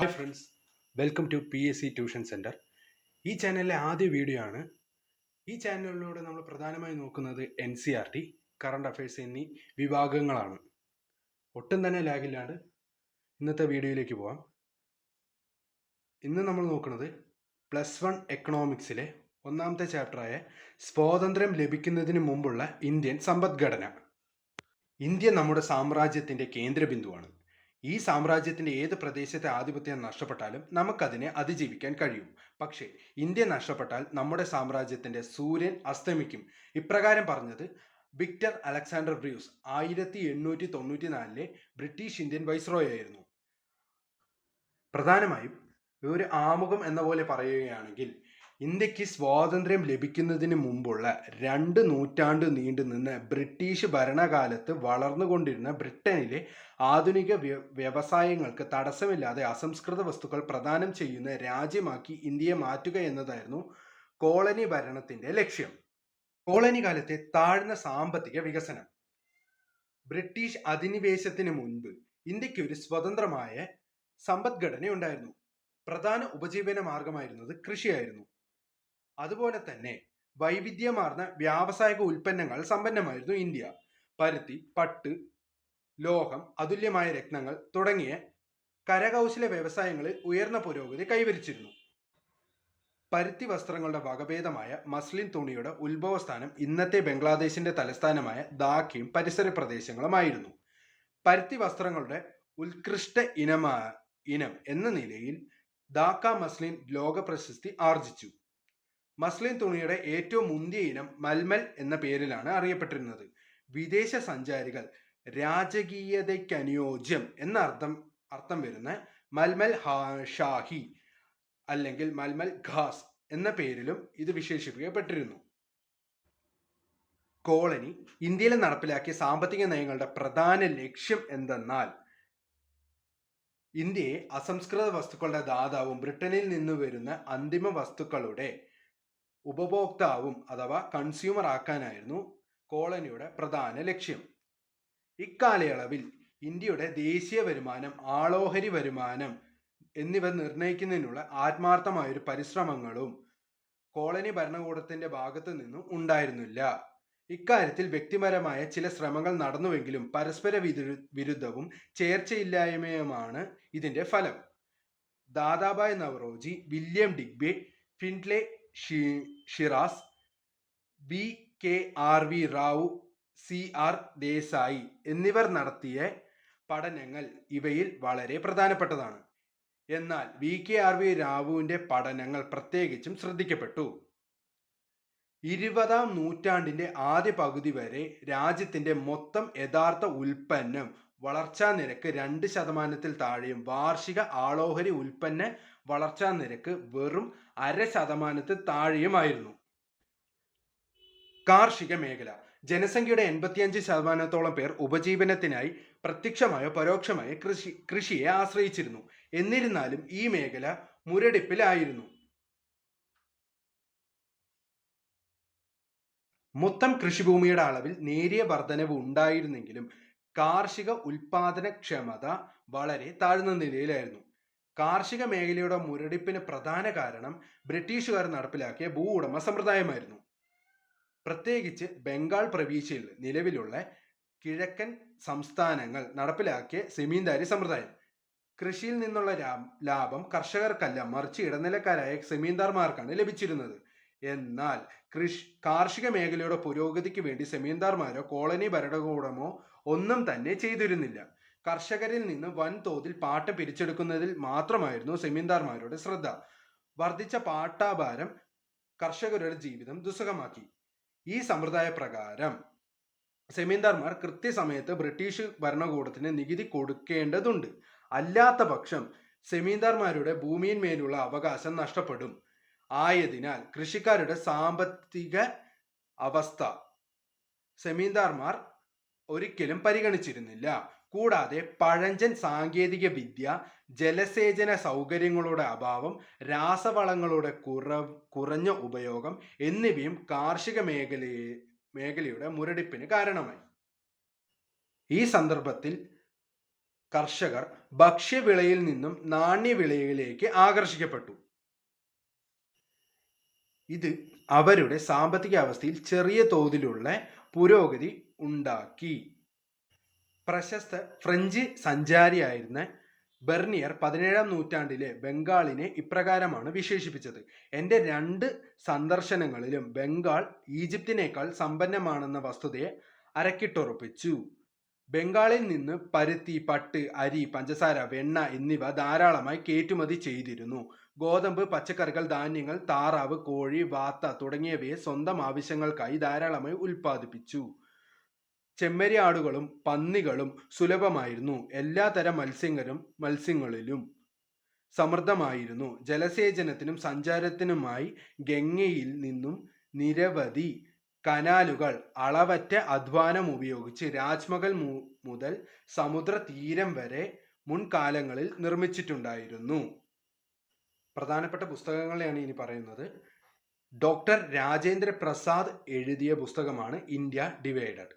Hi friends, welcome to PSC tuition centre. ഈ ചാനലിലെ ആദ്യ വീഡിയോ ആണ്. ഈ ചാനലിലൂടെ നമ്മൾ പ്രധാനമായും നോക്കുന്നത് NCERT, കറണ്ട് അഫയേഴ്സ് എന്നീ വിഭാഗങ്ങളാണ്. ഒട്ടും തന്നെ ലാഗില്ലാണ്ട് ഇന്നത്തെ വീഡിയോയിലേക്ക് പോവാം. ഇന്ന് നമ്മൾ നോക്കുന്നത് +1 എക്കണോമിക്സിലെ ഒന്നാമത്തെ ചാപ്റ്ററായ സ്വാതന്ത്ര്യം ലഭിക്കുന്നതിന് മുമ്പുള്ള ഇന്ത്യൻ സമ്പദ്ഘടന. ഇന്ത്യ നമ്മുടെ സാമ്രാജ്യത്തിൻ്റെ കേന്ദ്രബിന്ദുവാണ്. ഈ സാമ്രാജ്യത്തിൻ്റെ ഏത് പ്രദേശത്തെ ആധിപത്യം നഷ്ടപ്പെട്ടാലും നമുക്കതിനെ അതിജീവിക്കാൻ കഴിയും. പക്ഷേ ഇന്ത്യ നഷ്ടപ്പെട്ടാൽ നമ്മുടെ സാമ്രാജ്യത്തിൻ്റെ സൂര്യൻ അസ്തമിക്കും. ഇപ്രകാരം പറഞ്ഞത് Victor Alexander Bruce 1894 British Indian viceroy ആയിരുന്നു. പ്രധാനമായും ഒരു ആമുഖം എന്ന പോലെ പറയുകയാണെങ്കിൽ, ഇന്ത്യക്ക് സ്വാതന്ത്ര്യം ലഭിക്കുന്നതിന് മുമ്പുള്ള 2 നൂറ്റാണ്ട് നീണ്ടുനിന്ന് ബ്രിട്ടീഷ് ഭരണകാലത്ത് വളർന്നുകൊണ്ടിരുന്ന ബ്രിട്ടനിലെ ആധുനിക വ്യവസായങ്ങൾക്ക് തടസ്സമില്ലാതെ അസംസ്കൃത വസ്തുക്കൾ പ്രദാനം ചെയ്യുന്ന രാജ്യമാക്കി ഇന്ത്യയെ മാറ്റുക എന്നതായിരുന്നു കോളനി ഭരണത്തിന്റെ ലക്ഷ്യം. കോളനി കാലത്തെ താഴ്ന്ന സാമ്പത്തിക വികസനം. ബ്രിട്ടീഷ് അധിനിവേശത്തിന് മുൻപ് ഇന്ത്യക്ക് ഒരു സ്വതന്ത്രമായ സമ്പദ്ഘടന ഉണ്ടായിരുന്നു. പ്രധാന ഉപജീവന മാർഗമായിരുന്നത് കൃഷിയായിരുന്നു. അതുപോലെ തന്നെ വൈവിധ്യമാർന്ന വ്യാവസായിക ഉൽപ്പന്നങ്ങൾ സമ്പന്നമായിരുന്നു ഇന്ത്യ. പരുത്തി, പട്ട്, ലോഹം, അതുല്യമായ രത്നങ്ങൾ തുടങ്ങിയ കരകൗശല വ്യവസായങ്ങളിൽ ഉയർന്ന പുരോഗതി കൈവരിച്ചിരുന്നു. പരുത്തി വസ്ത്രങ്ങളുടെ വകഭേദമായ മസ്ലിൻ തുണിയുടെ ഉത്ഭവസ്ഥാനം ഇന്നത്തെ ബംഗ്ലാദേശിന്റെ തലസ്ഥാനമായ ധാക്കയും പരിസര പ്രദേശങ്ങളുമായിരുന്നു. പരുത്തി വസ്ത്രങ്ങളുടെ ഉത്കൃഷ്ട ഇനം എന്ന നിലയിൽ ധാക്ക മസ്ലിൻ ലോക പ്രശസ്തി ആർജിച്ചു. മസ്ലിൻ തുണിയുടെ ഏറ്റവും മുന്തിയ ഇനം മൽമൽ എന്ന പേരിലാണ് അറിയപ്പെട്ടിരുന്നത്. വിദേശ സഞ്ചാരികൾ രാജകീയതയ്ക്കനുയോജ്യം എന്ന അർത്ഥം വരുന്ന മൽമൽ ഷാഹി അല്ലെങ്കിൽ മൽമൽ ഖാസ് എന്ന പേരിലും ഇത് വിശേഷിപ്പിക്കപ്പെട്ടിരുന്നു. കോളനി ഇന്ത്യയിൽ നടപ്പിലാക്കിയ സാമ്പത്തിക നയങ്ങളുടെ പ്രധാന ലക്ഷ്യം എന്തെന്നാൽ, ഇന്ത്യയെ അസംസ്കൃത വസ്തുക്കളുടെ ദാതാവും ബ്രിട്ടനിൽ നിന്ന് വരുന്ന അന്തിമ വസ്തുക്കളുടെ ഉപഭോക്താവും അഥവാ കൺസ്യൂമർ ആക്കാനായിരുന്നു കോളനിയുടെ പ്രധാന ലക്ഷ്യം. ഇക്കാലയളവിൽ ഇന്ത്യയുടെ ദേശീയ വരുമാനം, ആളോഹരി വരുമാനം എന്നിവ നിർണ്ണയിക്കുന്നതിനുള്ള ആത്മാർത്ഥമായൊരു പരിശ്രമങ്ങളും കോളനി ഭരണകൂടത്തിന്റെ ഭാഗത്തു നിന്നും ഉണ്ടായിരുന്നില്ല. ഇക്കാര്യത്തിൽ വ്യക്തിപരമായ ചില ശ്രമങ്ങൾ നടന്നുവെങ്കിലും പരസ്പര വിരുദ്ധവും ചേർച്ചയില്ലായ്മയുമാണ് ഇതിന്റെ ഫലം. Dadabhai Naoroji, William Digby, Findlay Shirras, VKRV Rao, CR Desai എന്നിവർ നടത്തിയ പഠനങ്ങൾ ഇവയിൽ വളരെ പ്രധാനപ്പെട്ടതാണ്. എന്നാൽ VKRV റാവുവിന്റെ പഠനങ്ങൾ പ്രത്യേകിച്ചും ശ്രദ്ധിക്കപ്പെട്ടു. 20-ാം നൂറ്റാണ്ടിന്റെ ആദ്യ പകുതി വരെ രാജ്യത്തിന്റെ മൊത്തം യഥാർത്ഥ ഉൽപ്പന്നം വളർച്ചാ നിരക്ക് 2% താഴെയും വാർഷിക ആളോഹരി ഉൽപ്പന്ന വളർച്ചാ നിരക്ക് വെറും 0.5% താഴെയുമായിരുന്നു. കാർഷിക മേഖല. ജനസംഖ്യയുടെ 85% പേർ ഉപജീവനത്തിനായി പ്രത്യക്ഷമായോ പരോക്ഷമായോ കൃഷിയെ ആശ്രയിച്ചിരുന്നു. എന്നിരുന്നാലും ഈ മേഖല മുരടിപ്പിലായിരുന്നു. മൊത്തം കൃഷിഭൂമിയുടെ അളവിൽ നേരിയ വർധനവ് ഉണ്ടായിരുന്നെങ്കിലും കാർഷിക ഉൽപാദനക്ഷമത വളരെ താഴ്ന്ന നിലയിലായിരുന്നു. കാർഷിക മേഖലയുടെ മുരടിപ്പിന് പ്രധാന കാരണം ബ്രിട്ടീഷുകാർ നടപ്പിലാക്കിയ ഭൂ ഉടമ സമ്പ്രദായമായിരുന്നു. പ്രത്യേകിച്ച് ബംഗാൾ പ്രവിശ്യയിൽ നിലവിലുള്ള കിഴക്കൻ സംസ്ഥാനങ്ങൾ നടപ്പിലാക്കിയ സെമീന്ദാരി സമ്പ്രദായം. കൃഷിയിൽ നിന്നുള്ള ലാഭം കർഷകർക്കല്ല, മറിച്ച് ഇടനിലക്കാരായ സെമീന്ദാർമാർക്കാണ് ലഭിച്ചിരുന്നത്. എന്നാൽ കാർഷിക മേഖലയുടെ പുരോഗതിക്ക് വേണ്ടി സെമീന്ദാർമാരോ കോളനി ഭരണകൂടമോ ഒന്നും തന്നെ ചെയ്തിരുന്നില്ല. കർഷകരിൽ നിന്ന് വൻതോതിൽ പാട്ടം പിരിച്ചെടുക്കുന്നതിൽ മാത്രമായിരുന്നു സെമീന്ദാർമാരുടെ ശ്രദ്ധ. വർദ്ധിച്ച പാട്ടാഭാരം കർഷകരുടെ ജീവിതം ദുസ്സഹമാക്കി. ഈ സമ്പ്രദായ പ്രകാരം സെമീന്ദാർമാർ കൃത്യസമയത്ത് ബ്രിട്ടീഷ് ഭരണകൂടത്തിന് നികുതി കൊടുക്കേണ്ടതുണ്ട്. അല്ലാത്ത പക്ഷം സെമീന്ദാർമാരുടെ ഭൂമിയിന്മേലുള്ള അവകാശം നഷ്ടപ്പെടും. ആയതിനാൽ കൃഷിക്കാരുടെ സാമ്പത്തിക അവസ്ഥ സെമീന്ദാർമാർ ഒരിക്കലും പരിഗണിച്ചിരുന്നില്ല. കൂടാതെ പഴഞ്ചൻ സാങ്കേതിക വിദ്യ, ജലസേചന സൗകര്യങ്ങളുടെ അഭാവം, രാസവളങ്ങളുടെ കുറഞ്ഞ ഉപയോഗം എന്നിവയും കാർഷിക മേഖലയുടെ മുരടിപ്പിന് കാരണമായി. ഈ സന്ദർഭത്തിൽ കർഷകർ ഭക്ഷ്യവിളയിൽ നിന്നും നാണ്യവിളയിലേക്ക് ആകർഷിക്കപ്പെട്ടു. ഇത് അവരുടെ സാമ്പത്തിക അവസ്ഥയിൽ ചെറിയ തോതിലുള്ള പുരോഗതി ഉണ്ടാക്കി. പ്രശസ്ത ഫ്രഞ്ച് സഞ്ചാരിയായിരുന്ന ബെർണിയർ 17-ാം നൂറ്റാണ്ടിലെ ബംഗാളിനെ ഇപ്രകാരമാണ് വിശേഷിപ്പിച്ചത്: എൻ്റെ 2 സന്ദർശനങ്ങളിലും ബംഗാൾ ഈജിപ്തിനേക്കാൾ സമ്പന്നമാണെന്ന വസ്തുതയെ അരക്കിട്ടുറപ്പിച്ചു. ബംഗാളിൽ നിന്ന് പരുത്തി, പട്ട്, അരി, പഞ്ചസാര, വെണ്ണ എന്നിവ ധാരാളമായി കയറ്റുമതി ചെയ്തിരുന്നു. ഗോതമ്പ്, പച്ചക്കറികൾ, ധാന്യങ്ങൾ, താറാവ്, കോഴി, വാത്ത തുടങ്ങിയവയെ സ്വന്തം ആവശ്യങ്ങൾക്കായി ധാരാളമായി ഉൽപ്പാദിപ്പിച്ചു. ചെമ്മരിയാടുകളും പന്നികളും സുലഭമായിരുന്നു. എല്ലാതരം മത്സ്യങ്ങളിലും സമൃദ്ധമായിരുന്നു. ജലസേചനത്തിനും സഞ്ചാരത്തിനുമായി ഗംഗയിൽ നിന്നും നിരവധി കനാലുകൾ അളവറ്റ അധ്വാനം ഉപയോഗിച്ച് രാജ്മഹൽ മുതൽ സമുദ്ര തീരം വരെ മുൻകാലങ്ങളിൽ നിർമ്മിച്ചിട്ടുണ്ടായിരുന്നു. പ്രധാനപ്പെട്ട പുസ്തകങ്ങളെയാണ് ഇനി പറയുന്നത്. ഡോക്ടർ രാജേന്ദ്ര പ്രസാദ് എഴുതിയ പുസ്തകമാണ് ഇന്ത്യ ഡിവൈഡഡ്.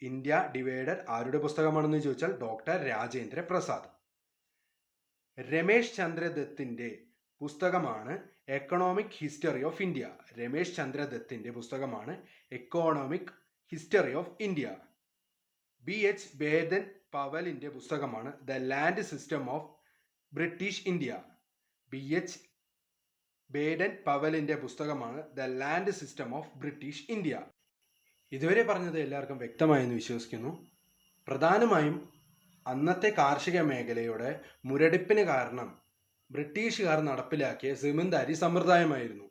ഇന്ത്യ ഡിവൈഡഡ് ആരുടെ പുസ്തകമാണെന്ന് ചോദിച്ചാൽ ഡോക്ടർ രാജേന്ദ്ര പ്രസാദ്. രമേശ് ചന്ദ്ര ദത്തിന്റെ പുസ്തകമാണ് economic history of India. Ramesh Chandra ദത്തിന്റെ പുസ്തകമാണ് economic history of India. BH Baden പവലിന്റെ പുസ്തകമാണ് the land system of British India. BH Baden പവലിന്റെ പുസ്തകമാണ് the land system of British India. ഇതുവരെ പറഞ്ഞത് എല്ലാവർക്കും വ്യക്തമായെന്ന് വിശ്വസിക്കുന്നു. പ്രധാനമായും അന്നത്തെ കാർഷിക മേഖലയുടെ മുരടിപ്പിന് കാരണം ബ്രിട്ടീഷുകാർ നടപ്പിലാക്കിയ സെമിന്ദാരി സമ്പ്രദായമായിരുന്നു.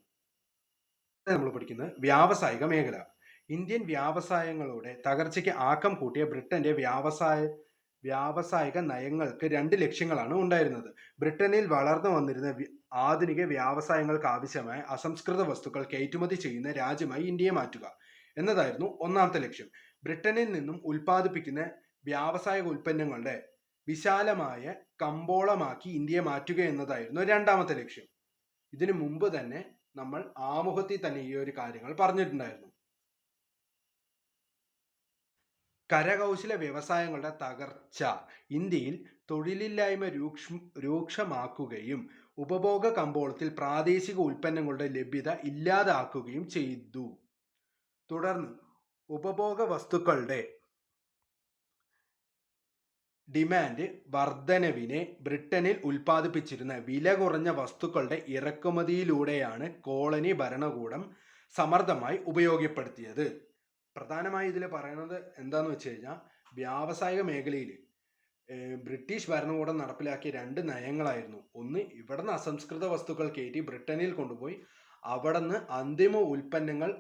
നമ്മൾ പഠിക്കുന്നത് വ്യാവസായിക മേഖല. ഇന്ത്യൻ വ്യാവസായങ്ങളുടെ തകർച്ചയ്ക്ക് ആക്കം കൂട്ടിയ ബ്രിട്ടന്റെ വ്യാവസായിക നയങ്ങൾക്ക് 2 ലക്ഷ്യങ്ങളാണ് ഉണ്ടായിരുന്നത്. ബ്രിട്ടനിൽ വളർന്നു വന്നിരുന്ന ആധുനിക വ്യാവസായങ്ങൾക്ക് ആവശ്യമായ അസംസ്കൃത വസ്തുക്കൾ കയറ്റുമതി ചെയ്യുന്ന രാജ്യമായി ഇന്ത്യയെ മാറ്റുക എന്നതായിരുന്നു ഒന്നാമത്തെ ലക്ഷ്യം. ബ്രിട്ടനിൽ നിന്നും ഉൽപ്പാദിപ്പിക്കുന്ന വ്യാവസായിക ഉൽപ്പന്നങ്ങളുടെ വിശാലമായ കമ്പോളമാക്കി ഇന്ത്യയെ മാറ്റുക എന്നതായിരുന്നു രണ്ടാമത്തെ ലക്ഷ്യം. ഇതിനു മുമ്പ് തന്നെ നമ്മൾ ആമുഖത്തിൽ തന്നെ ഈ ഒരു കാര്യങ്ങൾ പറഞ്ഞിട്ടുണ്ടായിരുന്നു. കരകൗശല വ്യവസായങ്ങളുടെ തകർച്ച ഇന്ത്യയിൽ തൊഴിലില്ലായ്മ രൂക്ഷമാക്കുകയും ഉപഭോഗ കമ്പോളത്തിൽ പ്രാദേശിക ഉൽപ്പന്നങ്ങളുടെ ലഭ്യത ഇല്ലാതാക്കുകയും ചെയ്തു. തുടർന്ന് ഉപഭോഗ വസ്തുക്കളുടെ ഡിമാൻഡ് വർധനവിനെ ബ്രിട്ടനിൽ ഉൽപ്പാദിപ്പിച്ചിരുന്ന വില കുറഞ്ഞ വസ്തുക്കളുടെ ഇറക്കുമതിയിലൂടെയാണ് കോളനി ഭരണകൂടം സമർത്ഥമായി ഉപയോഗപ്പെടുത്തിയത്. പ്രധാനമായി ഇതിൽ പറയുന്നത് എന്താണെന്ന് വെച്ച് കഴിഞ്ഞാൽ, വ്യാവസായിക മേഖലയിൽ ബ്രിട്ടീഷ് ഭരണകൂടം നടപ്പിലാക്കിയ 2 നയങ്ങളായിരുന്നു. ഒന്ന്, ഇവിടെ നിന്ന് അസംസ്കൃത വസ്തുക്കൾ കയറ്റി ബ്രിട്ടനിൽ കൊണ്ടുപോയി അവിടെ നിന്ന് അന്തിമ ഉൽപ്പന്നങ്ങൾ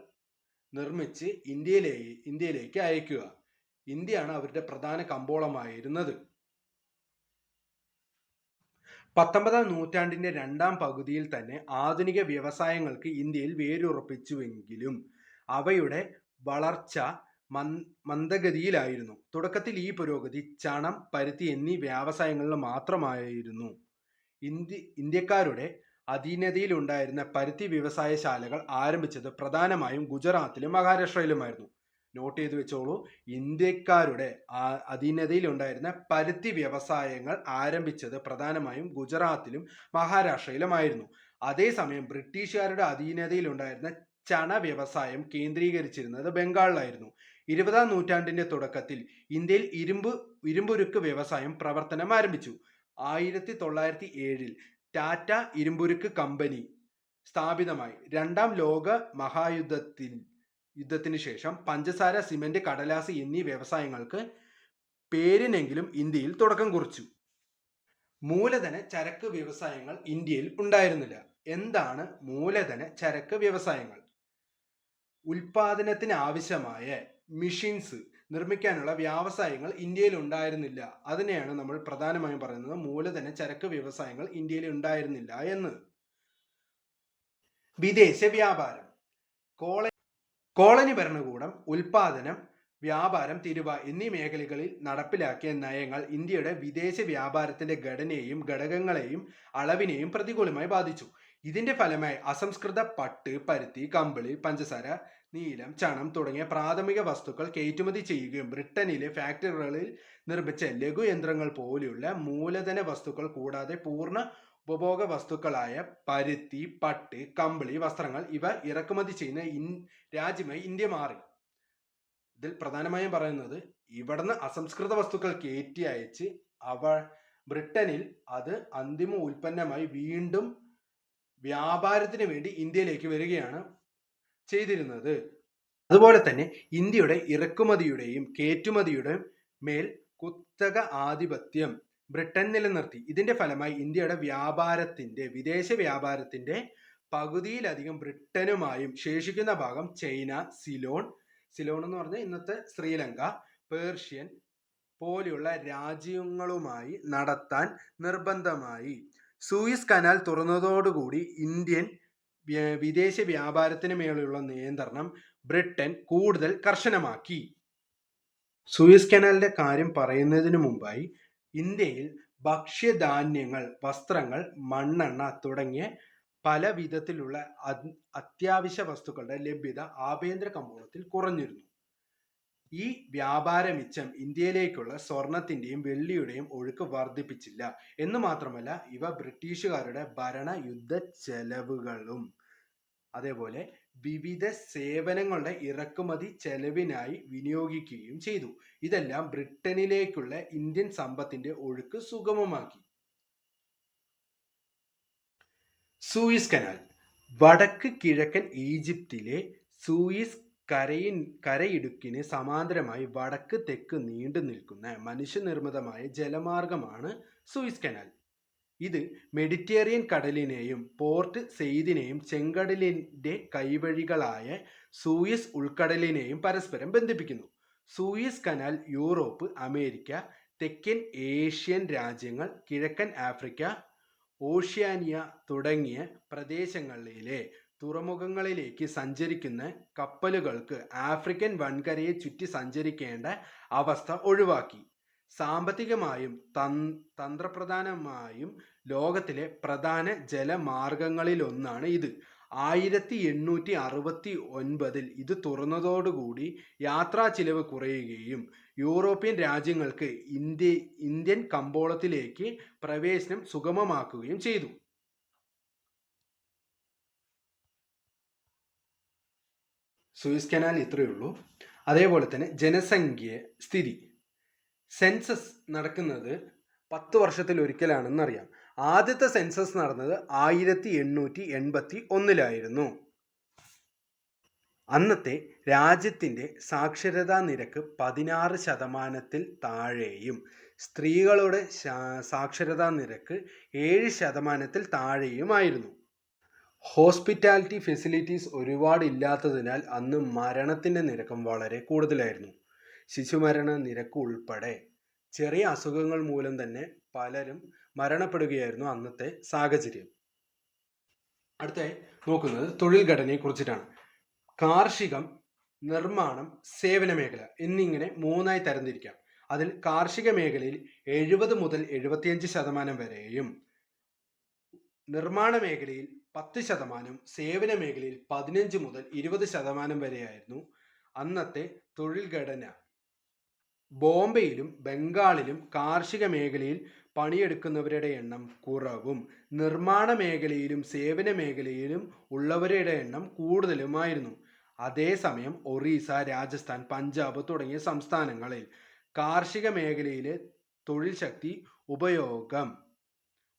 നിർമ്മിച്ച് ഇന്ത്യയിലേക്ക് അയക്കുക. ഇന്ത്യയാണ് അവരുടെ പ്രധാന കമ്പോളമായിരുന്നത്. 19-ാം നൂറ്റാണ്ടിന്റെ 2ാം പകുതിയിൽ തന്നെ ആധുനിക വ്യവസായങ്ങൾക്ക് ഇന്ത്യയിൽ വേരുറപ്പിച്ചുവെങ്കിലും അവയുടെ വളർച്ച മന്ദഗതിയിലായിരുന്നു. തുടക്കത്തിൽ ഈ പുരോഗതി ചണം, പരുത്തി എന്നീ വ്യവസായങ്ങളിൽ മാത്രമായിരുന്നു. ഇന്ത്യക്കാരുടെ അധീനതയിലുണ്ടായിരുന്ന പരുത്തി വ്യവസായശാലകൾ ആരംഭിച്ചത് പ്രധാനമായും ഗുജറാത്തിലും മഹാരാഷ്ട്രയിലുമായിരുന്നു. നോട്ട് ചെയ്ത് വെച്ചോളൂ, ഇന്ത്യക്കാരുടെ അധീനതയിലുണ്ടായിരുന്ന പരുത്തി വ്യവസായങ്ങൾ ആരംഭിച്ചത് പ്രധാനമായും ഗുജറാത്തിലും മഹാരാഷ്ട്രയിലുമായിരുന്നു. അതേസമയം ബ്രിട്ടീഷുകാരുടെ അധീനതയിലുണ്ടായിരുന്ന ചണ വ്യവസായം കേന്ദ്രീകരിച്ചിരുന്നത് ബംഗാളിലായിരുന്നു. 20-ാം നൂറ്റാണ്ടിന്റെ തുടക്കത്തിൽ ഇന്ത്യയിൽ ഇരുമ്പുരുക്ക് വ്യവസായം പ്രവർത്തനം ആരംഭിച്ചു. 1907 ടാറ്റ ഇരുമ്പുരുക്ക് കമ്പനി സ്ഥാപിതമായി. 2ാം ലോക മഹായുദ്ധത്തിന് ശേഷം പഞ്ചസാര, സിമന്റ്, കടലാസ് എന്നീ വ്യവസായങ്ങൾക്ക് പേരിനെങ്കിലും ഇന്ത്യയിൽ തുടക്കം കുറിച്ചു. മൂലധന ചരക്ക് വ്യവസായങ്ങൾ ഇന്ത്യയിൽ ഉണ്ടായിരുന്നില്ല. എന്താണ് മൂലധന ചരക്ക് വ്യവസായങ്ങൾ? ഉൽപാദനത്തിന് ആവശ്യമായ മെഷീൻസ് നിർമ്മിക്കാനുള്ള വ്യവസായങ്ങൾ ഇന്ത്യയിൽ ഉണ്ടായിരുന്നില്ല. അതിനെയാണ് നമ്മൾ പ്രധാനമായും പറയുന്നത് മൂലധന ചരക്ക് വ്യവസായങ്ങൾ ഇന്ത്യയിൽ ഉണ്ടായിരുന്നില്ല എന്ന്. വിദേശ വ്യാപാരം. കോളനി ഭരണകൂടം ഉൽപാദനം, വ്യാപാരം, തീരുവ എന്നീ മേഖലകളിൽ നടപ്പിലാക്കിയ നയങ്ങൾ ഇന്ത്യയുടെ വിദേശ വ്യാപാരത്തിന്റെ ഘടനയെയും ഘടകങ്ങളെയും അളവിനെയും പ്രതികൂലമായി ബാധിച്ചു. ഇതിന്റെ ഫലമായി അസംസ്കൃത പട്ട്, പരുത്തി, കമ്പിളി, പഞ്ചസാര, നീലം, ചണം തുടങ്ങിയ പ്രാഥമിക വസ്തുക്കൾ കയറ്റുമതി ചെയ്യുകയും ബ്രിട്ടനിലെ ഫാക്ടറികളിൽ നിർമ്മിച്ച ലഘുയന്ത്രങ്ങൾ പോലെയുള്ള മൂലധന വസ്തുക്കൾ കൂടാതെ പൂർണ്ണ ഉപഭോഗ വസ്തുക്കളായ പരുത്തി, പട്ട്, കമ്പിളി, വസ്ത്രങ്ങൾ ഇവ ഇറക്കുമതി ചെയ്യുന്ന രാജ്യമായി ഇന്ത്യ മാറി. ഇതിൽ പ്രധാനമായും പറയുന്നത് ഇവിടുന്ന് അസംസ്കൃത വസ്തുക്കൾ കയറ്റി അയച്ച് ബ്രിട്ടനിൽ അത് അന്തിമ ഉൽപ്പന്നമായി വീണ്ടും വ്യാപാരത്തിന് വേണ്ടി ഇന്ത്യയിലേക്ക് വരികയാണ് ചെയ്തിരുന്നത്. അതുപോലെ തന്നെ ഇന്ത്യയുടെ ഇറക്കുമതിയുടെയും കയറ്റുമതിയുടെയും മേൽ കുത്തക ആധിപത്യം ബ്രിട്ടൻ നിലനിർത്തി. ഇതിന്റെ ഫലമായി ഇന്ത്യയുടെ വിദേശ വ്യാപാരത്തിന്റെ പകുതിയിലധികം ബ്രിട്ടനുമായും ശേഷിക്കുന്ന ഭാഗം ചൈന, സിലോൺ എന്ന് പറഞ്ഞാൽ ഇന്നത്തെ ശ്രീലങ്ക, പേർഷ്യൻ പോലെയുള്ള രാജ്യങ്ങളുമായി നടത്താൻ നിർബന്ധമായി. സൂയിസ് കനാൽ തുറന്നതോടുകൂടി ഇന്ത്യൻ വിദേശ വ്യാപാരത്തിന് മേലുള്ള നിയന്ത്രണം ബ്രിട്ടൻ കൂടുതൽ കർശനമാക്കി. സൂയിസ് കനാലിന്റെ കാര്യം പറയുന്നതിന് മുമ്പായി ഇന്ത്യയിൽ ഭക്ഷ്യധാന്യങ്ങൾ, വസ്ത്രങ്ങൾ, മണ്ണെണ്ണ തുടങ്ങിയ പല വിധത്തിലുള്ള അത്യാവശ്യ വസ്തുക്കളുടെ ലഭ്യത ആഭ്യന്തര കമ്പോളത്തിൽ കുറഞ്ഞിരുന്നു. ഈ വ്യാപാര മിച്ചം ഇന്ത്യയിലേക്കുള്ള സ്വർണത്തിന്റെയും വെള്ളിയുടെയും ഒഴുക്ക് വർദ്ധിപ്പിച്ചില്ല. എന്ന് മാത്രമല്ല, ഇവ ബ്രിട്ടീഷുകാരുടെ ഭരണ യുദ്ധ ചെലവുകളും അതേപോലെ വിവിധ സേവനങ്ങളുടെ ഇറക്കുമതി ചെലവിനായി വിനിയോഗിക്കുകയും ചെയ്തു. ഇതെല്ലാം ബ്രിട്ടനിലേക്കുള്ള ഇന്ത്യൻ സമ്പത്തിന്റെ ഒഴുക്ക് സുഗമമാക്കി. സൂയിസ് കനാൽ വടക്ക് കിഴക്കൻ ഈജിപ്തിലെ സൂയിസ് കരയിടുക്കിന് സമാന്തരമായി വടക്ക് തെക്ക് നീണ്ടു നിൽക്കുന്ന മനുഷ്യനിർമ്മിതമായ ജലമാർഗമാണ് സൂയിസ് കനാൽ. ഇത് മെഡിറ്ററേനിയൻ കടലിനെയും പോർട്ട് സെയ്ദിനെയും ചെങ്കടലിന്റെ കൈവഴികളായ സൂയസ് ഉൾക്കടലിനെയും പരസ്പരം ബന്ധിപ്പിക്കുന്നു. സൂയസ് കനാൽ യൂറോപ്പ്, അമേരിക്ക, തെക്കൻ ഏഷ്യൻ രാജ്യങ്ങൾ, കിഴക്കൻ ആഫ്രിക്ക, ഓഷ്യാനിയ തുടങ്ങിയ പ്രദേശങ്ങളിലെ തുറമുഖങ്ങളിലേക്ക് സഞ്ചരിക്കുന്ന കപ്പലുകൾക്ക് ആഫ്രിക്കൻ വൻകരയെ ചുറ്റി സഞ്ചരിക്കേണ്ട അവസ്ഥ ഒഴിവാക്കി. സാമ്പത്തികമായും തന്ത്രപ്രധാനമായും ലോകത്തിലെ പ്രധാന ജലമാർഗങ്ങളിലൊന്നാണ് ഇത്. 1869 ഇത് തുറന്നതോടുകൂടി യാത്രാ ചിലവ് കുറയുകയും യൂറോപ്യൻ രാജ്യങ്ങൾക്ക് ഇന്ത്യൻ കമ്പോളത്തിലേക്ക് പ്രവേശനം സുഗമമാക്കുകയും ചെയ്തു. സൂയിസ് കനാൽ ഇത്രയേ ഉള്ളൂ. അതേപോലെ തന്നെ ജനസംഖ്യ സ്ഥിതി. സെൻസസ് നടക്കുന്നത് 10 വർഷത്തിൽ ഒരിക്കലാണെന്നറിയാം. ആദ്യത്തെ സെൻസസ് നടന്നത് 1881 അന്നത്തെ രാജ്യത്തിൻ്റെ സാക്ഷരതാ നിരക്ക് 16% താഴെയും സ്ത്രീകളുടെ സാക്ഷരതാ നിരക്ക് 7% താഴെയുമായിരുന്നു. ഹോസ്പിറ്റാലിറ്റി ഫെസിലിറ്റീസ് ഒരുപാട് ഇല്ലാത്തതിനാൽ അന്ന് മരണത്തിൻ്റെ നിരക്കും വളരെ കൂടുതലായിരുന്നു. ശിശുമരണ നിരക്ക് ഉൾപ്പെടെ ചെറിയ അസുഖങ്ങൾ മൂലം തന്നെ പലരും മരണപ്പെടുകയായിരുന്നു അന്നത്തെ സാഹചര്യം. അടുത്ത നോക്കുന്നത് തൊഴിൽ ഘടനയെ കുറിച്ചിട്ടാണ്. കാർഷികം, നിർമ്മാണം, സേവന മേഖല എന്നിങ്ങനെ 3ആയി തരംതിരിക്കാം. അതിൽ കാർഷിക മേഖലയിൽ 70 മുതൽ 75% വരെയും, നിർമ്മാണ മേഖലയിൽ 10%, സേവന മേഖലയിൽ 15 മുതൽ 20% വരെയായിരുന്നു അന്നത്തെ തൊഴിൽ ഘടന. ബോംബെയിലും ബംഗാളിലും കാർഷിക മേഖലയിൽ പണിയെടുക്കുന്നവരുടെ എണ്ണം കുറവും നിർമ്മാണ മേഖലയിലും സേവന മേഖലയിലും ഉള്ളവരുടെ എണ്ണം കൂടുതലുമായിരുന്നു. അതേസമയം ഒറീസ, രാജസ്ഥാൻ, പഞ്ചാബ് തുടങ്ങിയ സംസ്ഥാനങ്ങളിൽ കാർഷിക മേഖലയിലെ തൊഴിൽ ശക്തി ഉപയോഗം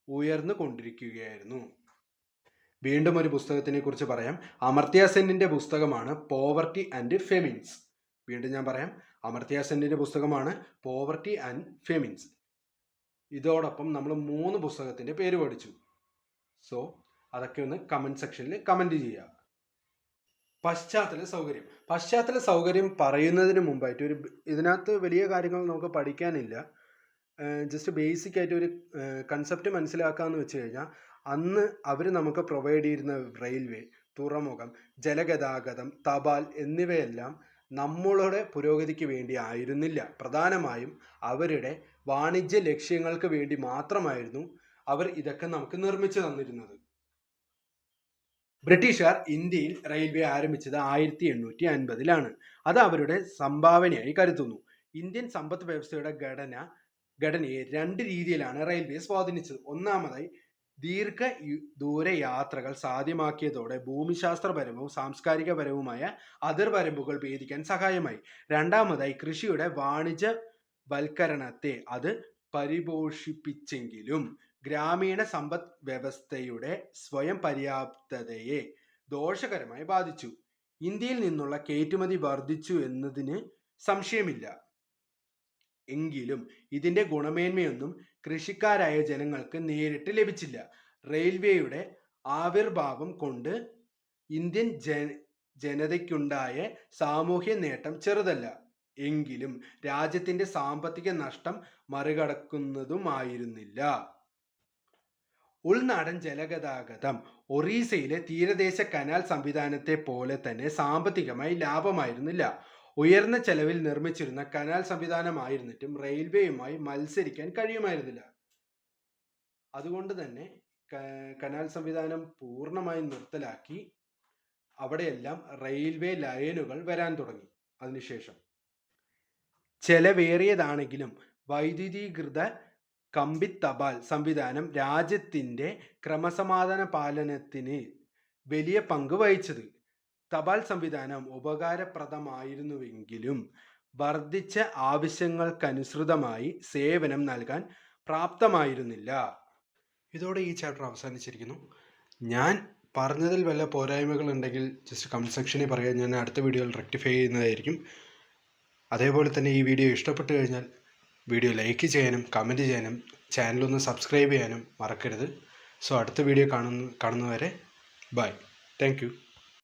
ഉയർന്നു കൊണ്ടിരിക്കുകയായിരുന്നു. വീണ്ടും ഒരു പുസ്തകത്തിനെ കുറിച്ച് പറയാം. അമർത്യ സെന്നിന്റെ പുസ്തകമാണ് പോവർട്ടി ആൻഡ് ഫെമിൻസ്. വീണ്ടും ഞാൻ പറയാം, അമർത്യ സെന്നിന്റെ പുസ്തകമാണ് പോവർട്ടി ആൻഡ് ഫെമിൻസ്. ഇതോടൊപ്പം നമ്മൾ 3 പുസ്തകത്തിന്റെ പേര് പഠിച്ചു. സോ അതൊക്കെ ഒന്ന് കമന്റ് സെക്ഷനിൽ കമന്റ് ചെയ്യുക. പശ്ചാത്തല സൗകര്യം പറയുന്നതിന് മുമ്പായിട്ട് ഇതിനകത്ത് വലിയ കാര്യങ്ങൾ നമുക്ക് പഠിക്കാനില്ല. ജസ്റ്റ് ബേസിക് ആയിട്ട് ഒരു കൺസെപ്റ്റ് മനസ്സിലാക്കാമെന്ന് വെച്ച് കഴിഞ്ഞാൽ, അന്ന് അവർ നമുക്ക് പ്രൊവൈഡ് ചെയ്യുന്ന റെയിൽവേ, തുറമുഖം, ജലഗതാഗതം, തപാൽ എന്നിവയെല്ലാം നമ്മളുടെ പുരോഗതിക്ക് വേണ്ടി ആയിരുന്നില്ല. പ്രധാനമായും അവരുടെ വാണിജ്യ ലക്ഷ്യങ്ങൾക്ക് വേണ്ടി മാത്രമായിരുന്നു അവർ ഇതൊക്കെ നമുക്ക് നിർമ്മിച്ചു തന്നിരുന്നത്. ബ്രിട്ടീഷുകാർ ഇന്ത്യയിൽ റെയിൽവേ ആരംഭിച്ചത് 1850-ലാണ്. അത് അവരുടെ സംഭാവനയായി കരുതുന്നു. ഇന്ത്യൻ സമ്പദ് വ്യവസ്ഥയുടെ ഘടനയെ രണ്ട് രീതിയിലാണ് റെയിൽവേ സ്വാധീനിച്ചത്. ഒന്നാമതായി ദൂര യാത്രകൾ സാധ്യമാക്കിയതോടെ ഭൂമിശാസ്ത്രപരവും സാംസ്കാരികപരവുമായ അതിർവരമ്പുകൾ ഭേദിക്കാൻ സഹായമായി. രണ്ടാമതായി കൃഷിയുടെ വാണിജ്യവൽക്കരണത്തെ അത് പരിപോഷിപ്പിച്ചെങ്കിലും ഗ്രാമീണ സമ്പദ് വ്യവസ്ഥയുടെ സ്വയം പര്യാപ്തതയെ ദോഷകരമായി ബാധിച്ചു. ഇന്ത്യയിൽ നിന്നുള്ള കയറ്റുമതി വർദ്ധിച്ചു എന്നതിന് സംശയമില്ല. എങ്കിലും ഇതിന്റെ ഗുണമേന്മയൊന്നും കൃഷിക്കാരായ ജനങ്ങൾക്ക് നേരിട്ട് ലഭിച്ചില്ല. റെയിൽവേയുടെ ആവിർഭാവം കൊണ്ട് ഇന്ത്യൻ ജനതയ്ക്കുണ്ടായ സാമൂഹ്യ നേട്ടം ചെറുതല്ല. എങ്കിലും രാജ്യത്തിന്റെ സാമ്പത്തിക നഷ്ടം മറികടക്കുന്നതുമായിരുന്നില്ല. ഉൾനാടൻ ജലഗതാഗതം ഒറീസയിലെ തീരദേശ കനാൽ സംവിധാനത്തെ പോലെ തന്നെ സാമ്പത്തികമായി ലാഭമായിരുന്നില്ല. ഉയർന്ന ചെലവിൽ നിർമ്മിച്ചിരുന്ന കനാൽ സംവിധാനമായിരുന്നിട്ടും റെയിൽവേയുമായി മത്സരിക്കാൻ കഴിയുമായിരുന്നില്ല. അതുകൊണ്ട് തന്നെ കനാൽ സംവിധാനം പൂർണ്ണമായും നിർത്തലാക്കി അവിടെയെല്ലാം റെയിൽവേ ലൈനുകൾ വരാൻ തുടങ്ങി. അതിനുശേഷം ചെലവേറിയതാണെങ്കിലും വൈദ്യുതീകൃത കമ്പി തപാൽ സംവിധാനം രാജ്യത്തിന്റെ ക്രമസമാധാന പാലനത്തിന് വലിയ പങ്ക് വഹിച്ചത്. തപാൽ സംവിധാനം ഉപകാരപ്രദമായിരുന്നുവെങ്കിലും വർദ്ധിച്ച ആവശ്യങ്ങൾക്കനുസൃതമായി സേവനം നൽകാൻ പ്രാപ്തമായിരുന്നില്ല. ഇതോടെ ഈ ചാപ്റ്റർ അവസാനിച്ചിരിക്കുന്നു. ഞാൻ പറഞ്ഞതിൽ വല്ല പോരായ്മകൾ ഉണ്ടെങ്കിൽ ജസ്റ്റ് കമൻറ്റ് സെക്ഷനിൽ പറയാം. ഞാൻ അടുത്ത വീഡിയോയിൽ റെക്ടിഫൈ ചെയ്യുന്നതായിരിക്കും. അതേപോലെ തന്നെ ഈ വീഡിയോ ഇഷ്ടപ്പെട്ടു കഴിഞ്ഞാൽ വീഡിയോ ലൈക്ക് ചെയ്യാനും കമൻറ്റ് ചെയ്യാനും ചാനലൊന്ന് സബ്സ്ക്രൈബ് ചെയ്യാനും മറക്കരുത്. സോ അടുത്ത വീഡിയോ കാണുന്നവരെ ബൈ. Thank you.